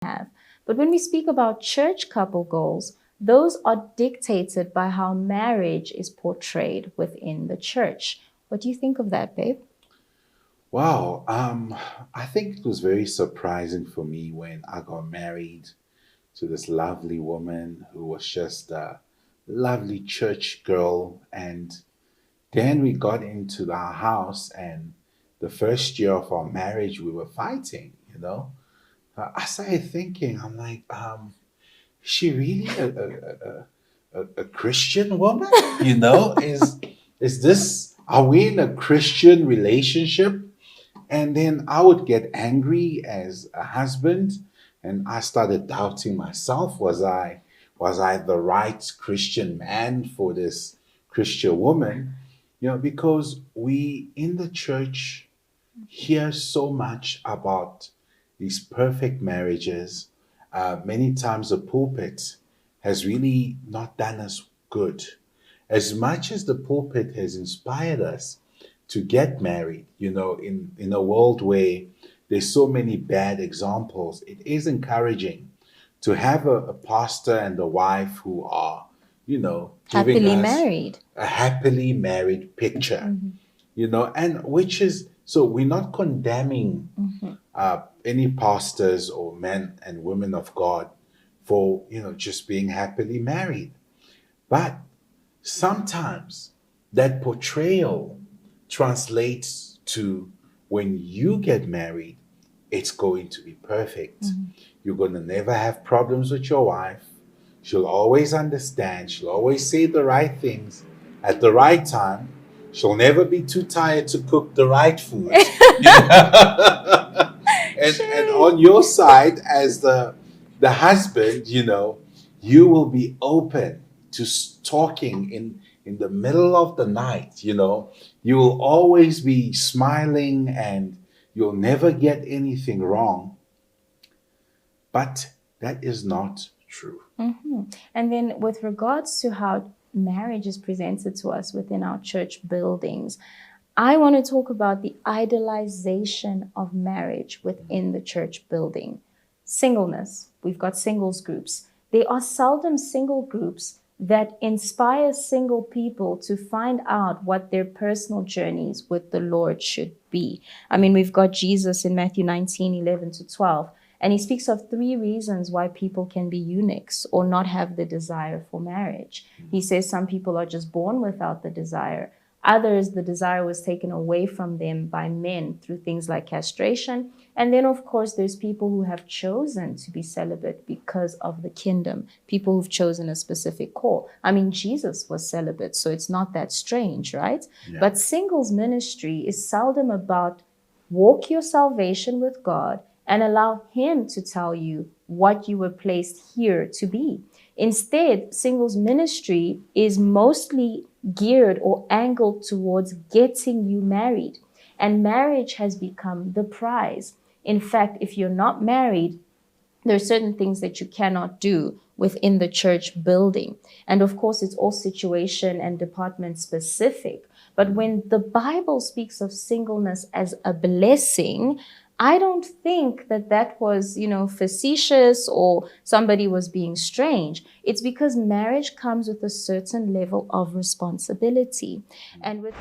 have. But when we speak about church couple goals, those are dictated by how marriage is portrayed within the church. What do you think of that, babe? Wow, I think it was very surprising for me when I got married to this lovely woman who was just a lovely church girl. And then we got into our house, and the first year of our marriage, we were fighting, you know. I started thinking, I'm like, is she really a Christian woman? You know, is this, are we in a Christian relationship? And then I would get angry as a husband, and I started doubting myself. Was I the right Christian man for this Christian woman? You know, because we in the church hear so much about these perfect marriages. Many times the pulpit has really not done us good. As much as the pulpit has inspired us to get married, you know, in a world where there's so many bad examples, it is encouraging to have a pastor and a wife who are, you know, giving Happily us married. a happily married picture, you know, and which is so we're not condemning any pastors or men and women of God for, you know, just being happily married. But sometimes that portrayal translates to when you get married, it's going to be perfect. You're going to never have problems with your wife. She'll always understand. She'll always say the right things at the right time. She'll never be too tired to cook the right food. And Sure. on your side, as the husband, you know, you will be open to talking in the middle of the night. You know, you will always be smiling, and you'll never get anything wrong. But that is not true. And then, with regards to how marriage is presented to us within our church buildings, I want to talk about the idolization of marriage within the church building. Singleness. We've got singles groups. They are seldom single groups that inspire single people to find out what their personal journeys with the Lord should be. I mean, we've got Jesus in Matthew 19:11-12. And he speaks of 3 reasons why people can be eunuchs or not have the desire for marriage. He says some people are just born without the desire. Others, the desire was taken away from them by men through things like castration. And then, of course, there's people who have chosen to be celibate because of the kingdom, people who've chosen a specific call. I mean, Jesus was celibate, so it's not that strange, right? Yeah. But singles ministry is seldom about walk your salvation with God and allow him to tell you what you were placed here to be. Instead, singles ministry is mostly geared or angled towards getting you married. And marriage has become the prize. In fact, if you're not married, there are certain things that you cannot do within the church building. And of course, it's all situation and department specific. But when the Bible speaks of singleness as a blessing, I don't think that that was, facetious or somebody was being strange. It's because marriage comes with a certain level of responsibility. And with